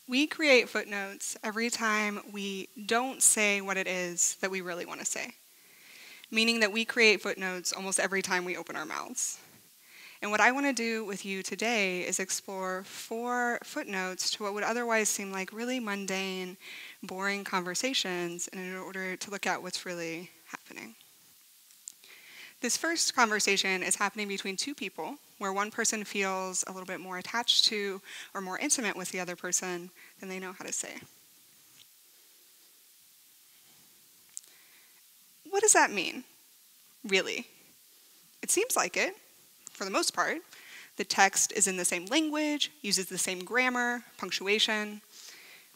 We create footnotes every time we don't say what it is that we really want to say, meaning that we create footnotes almost every time we open our mouths. And what I want to do with you today is explore 4 footnotes to what would otherwise seem like really mundane, boring conversations in order to look at what's really happening. This first conversation is happening between 2 people, where one person feels a little bit more attached to or more intimate with the other person than they know how to say. What does that mean, really? It seems like it, for the most part. The text is in the same language, uses the same grammar, punctuation.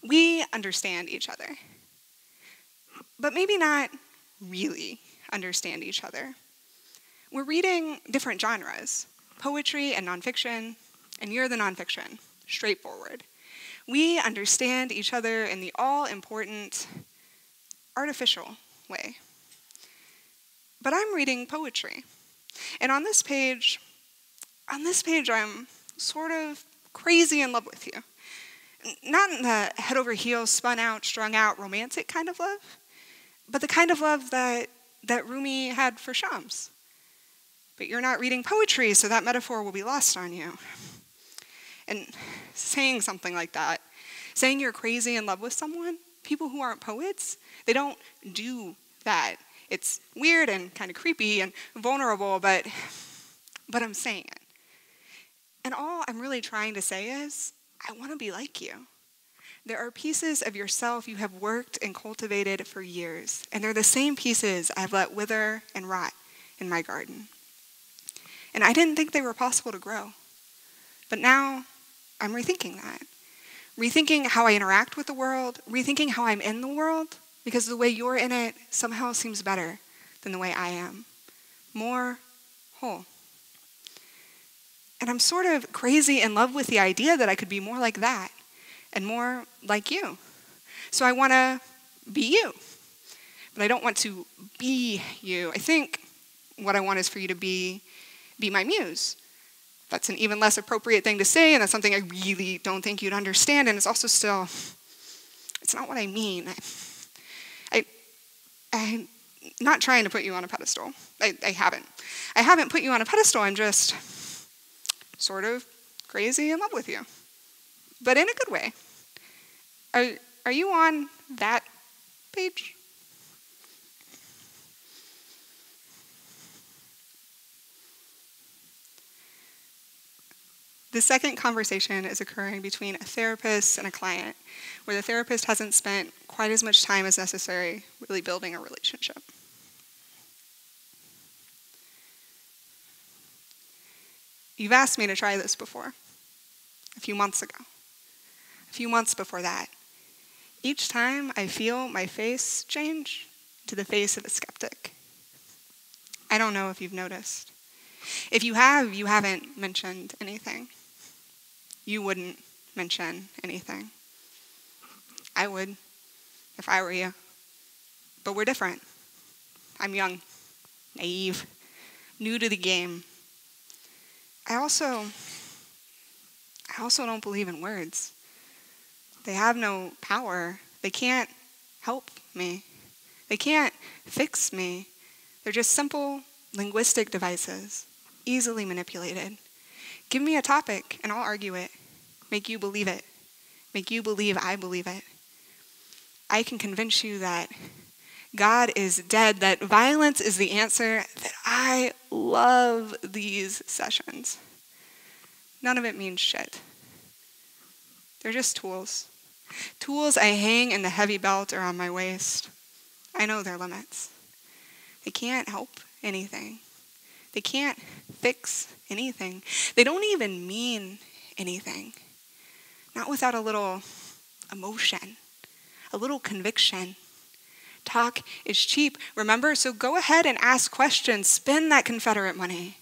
We understand each other, but maybe not really understand each other. We're reading different genres, poetry and nonfiction, and you're the nonfiction, straightforward. We understand each other in the all-important, artificial way. But I'm reading poetry, and on this page, I'm sort of crazy in love with you. Not in the head over heels, spun out, strung out, romantic kind of love, but the kind of love that Rumi had for Shams. But you're not reading poetry, so that metaphor will be lost on you. And saying something like that, saying you're crazy in love with someone, people who aren't poets, they don't do that. It's weird and kind of creepy and vulnerable, but I'm saying it. And all I'm really trying to say is, I want to be like you. There are pieces of yourself you have worked and cultivated for years, and they're the same pieces I've let wither and rot in my garden. And I didn't think they were possible to grow. But now I'm rethinking that. Rethinking how I interact with the world, rethinking how I'm in the world, because the way you're in it somehow seems better than the way I am. More whole. And I'm sort of crazy in love with the idea that I could be more like that and more like you. So I want to be you, but I don't want to be you. I think what I want is for you to be my muse. That's an even less appropriate thing to say, and that's something I really don't think you'd understand, and it's also still, it's not what I mean. I'm not trying to put you on a pedestal. I haven't put you on a pedestal. I'm just sort of crazy in love with you, but in a good way. Are you on that page? The second conversation is occurring between a therapist and a client, where the therapist hasn't spent quite as much time as necessary really building a relationship. You've asked me to try this before, a few months ago, a few months before that. Each time I feel my face change to the face of a skeptic. I don't know if you've noticed. If you have, you haven't mentioned anything. You wouldn't mention anything. I would, if I were you. But we're different. I'm young, naive, new to the game. I also don't believe in words. They have no power. They can't help me. They can't fix me. They're just simple linguistic devices, easily manipulated. Give me a topic and I'll argue it, make you believe it, make you believe I believe it. I can convince you that God is dead, that violence is the answer, that I love these sessions. None of it means shit. They're just tools. Tools I hang in the heavy belt around my waist. I know their limits. They can't help anything. They can't fix anything. They don't even mean anything. Not without a little emotion, a little conviction. Talk is cheap, remember? So go ahead and ask questions. Spend that Confederate money.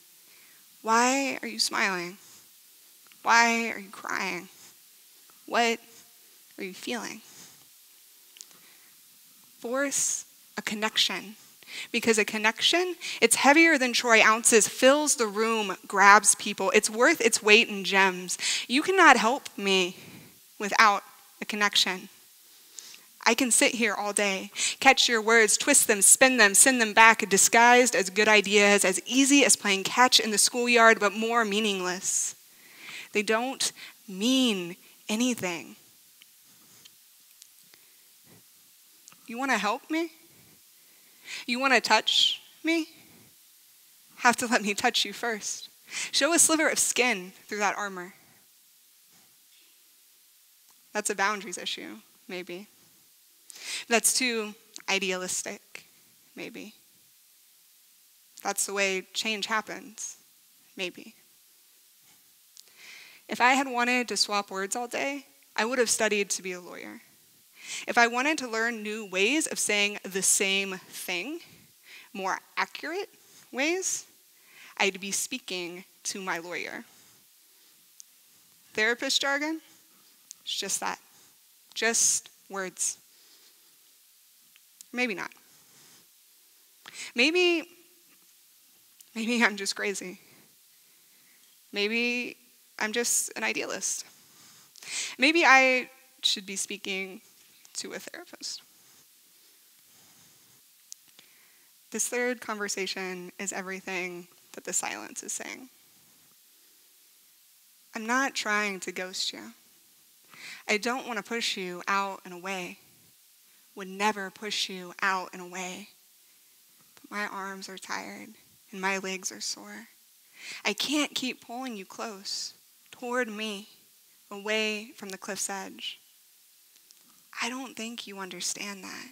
Why are you smiling? Why are you crying? What are you feeling? Force a connection. Because a connection, it's heavier than troy ounces, fills the room, grabs people. It's worth its weight in gems. You cannot help me without a connection. I can sit here all day, catch your words, twist them, spin them, send them back, disguised as good ideas, as easy as playing catch in the schoolyard, but more meaningless. They don't mean anything. You want to help me? You want to touch me? Have to let me touch you first. Show a sliver of skin through that armor. That's a boundaries issue, maybe. That's too idealistic, maybe. That's the way change happens, maybe. If I had wanted to swap words all day, I would have studied to be a lawyer. If I wanted to learn new ways of saying the same thing, more accurate ways, I'd be speaking to my lawyer. Therapist jargon? It's just that. Just words. Maybe not. Maybe I'm just crazy. Maybe I'm just an idealist. Maybe I should be speaking to a therapist. This third conversation is everything that the silence is saying. I'm not trying to ghost you. I don't want to push you out and away. Would never push you out and away. But my arms are tired and my legs are sore. I can't keep pulling you close, toward me, away from the cliff's edge. I don't think you understand that.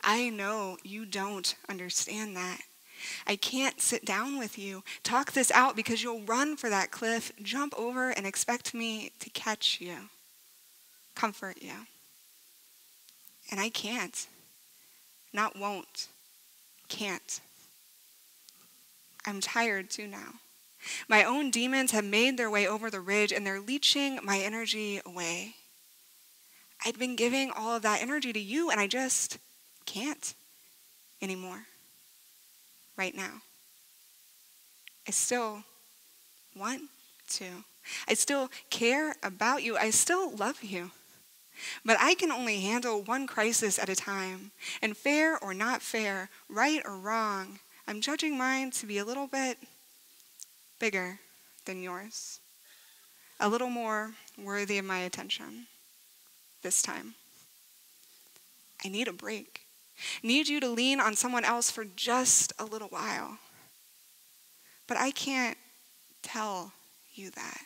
I know you don't understand that. I can't sit down with you, talk this out, because you'll run for that cliff, jump over, and expect me to catch you, comfort you. And I can't. Not won't. Can't. I'm tired too now. My own demons have made their way over the ridge, and they're leeching my energy away. I'd been giving all of that energy to you, and I just can't anymore. Right now. I still want to. I still care about you. I still love you. But I can only handle one crisis at a time. And fair or not fair, right or wrong, I'm judging mine to be a little bit bigger than yours. A little more worthy of my attention this time. I need a break. Need you to lean on someone else for just a little while. But I can't tell you that.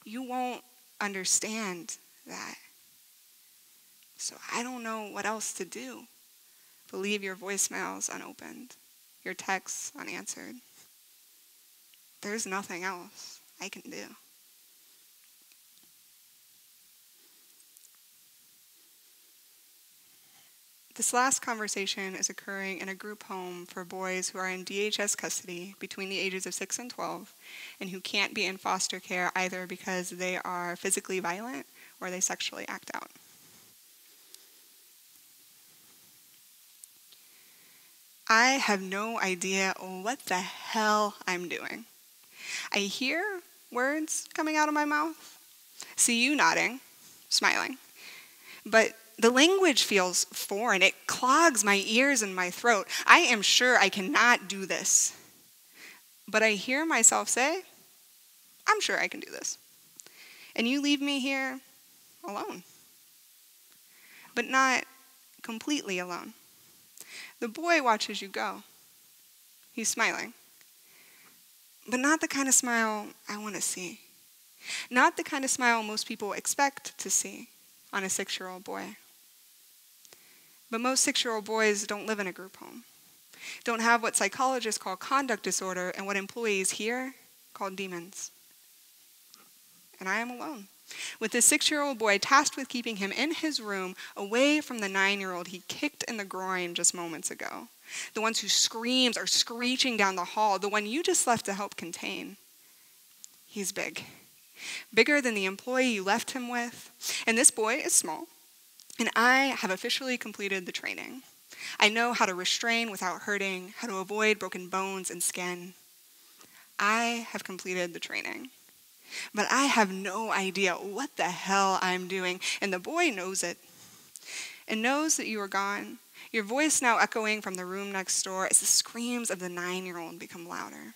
You won't understand that. So I don't know what else to do but leave your voicemails unopened, your texts unanswered. There's nothing else I can do. This last conversation is occurring in a group home for boys who are in DHS custody between the ages of 6 and 12 and who can't be in foster care either because they are physically violent or they sexually act out. I have no idea what the hell I'm doing. I hear words coming out of my mouth, see you nodding, smiling, but the language feels foreign. It clogs my ears and my throat. I am sure I cannot do this. But I hear myself say, I'm sure I can do this. And you leave me here alone. But not completely alone. The boy watches you go. He's smiling. But not the kind of smile I want to see. Not the kind of smile most people expect to see on a 6-year-old boy. But most 6-year-old boys don't live in a group home, don't have what psychologists call conduct disorder and what employees here call demons. And I am alone with this 6-year-old boy tasked with keeping him in his room away from the 9-year-old he kicked in the groin just moments ago, the ones whose screams are screeching down the hall, the one you just left to help contain. He's big, bigger than the employee you left him with, and this boy is small. And I have officially completed the training. I know how to restrain without hurting, how to avoid broken bones and skin. I have completed the training. but I have no idea what the hell I'm doing, and the boy knows it, and knows that you are gone, your voice now echoing from the room next door as the screams of the 9-year-old become louder.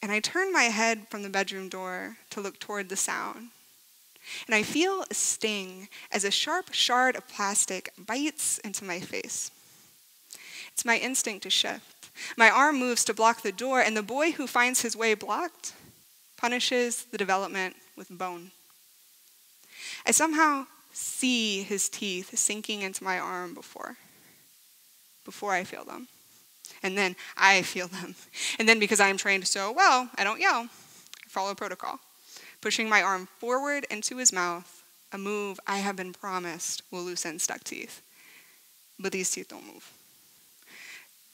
And I turn my head from the bedroom door to look toward the sound, and I feel a sting as a sharp shard of plastic bites into my face. It's my instinct to shift. My arm moves to block the door, and the boy who finds his way blocked punishes the development with bone. I somehow see his teeth sinking into my arm before I feel them. And then I feel them. And then because I am trained so well, I don't yell. I follow protocol, pushing my arm forward into his mouth, a move I have been promised will loosen stuck teeth. But these teeth don't move.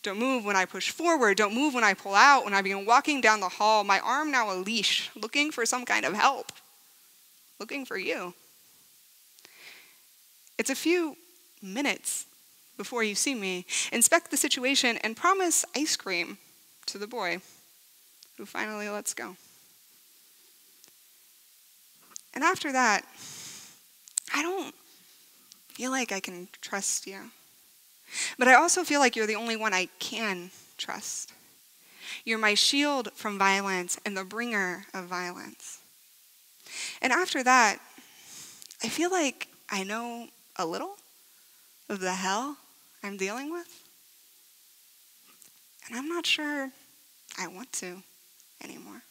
Don't move when I push forward. Don't move when I pull out. When I begin walking down the hall, my arm now a leash, looking for some kind of help. Looking for you. It's a few minutes before you see me, inspect the situation, and promise ice cream to the boy who finally lets go. And after that, I don't feel like I can trust you. But I also feel like you're the only one I can trust. You're my shield from violence and the bringer of violence. And after that, I feel like I know a little of the hell I'm dealing with. And I'm not sure I want to anymore.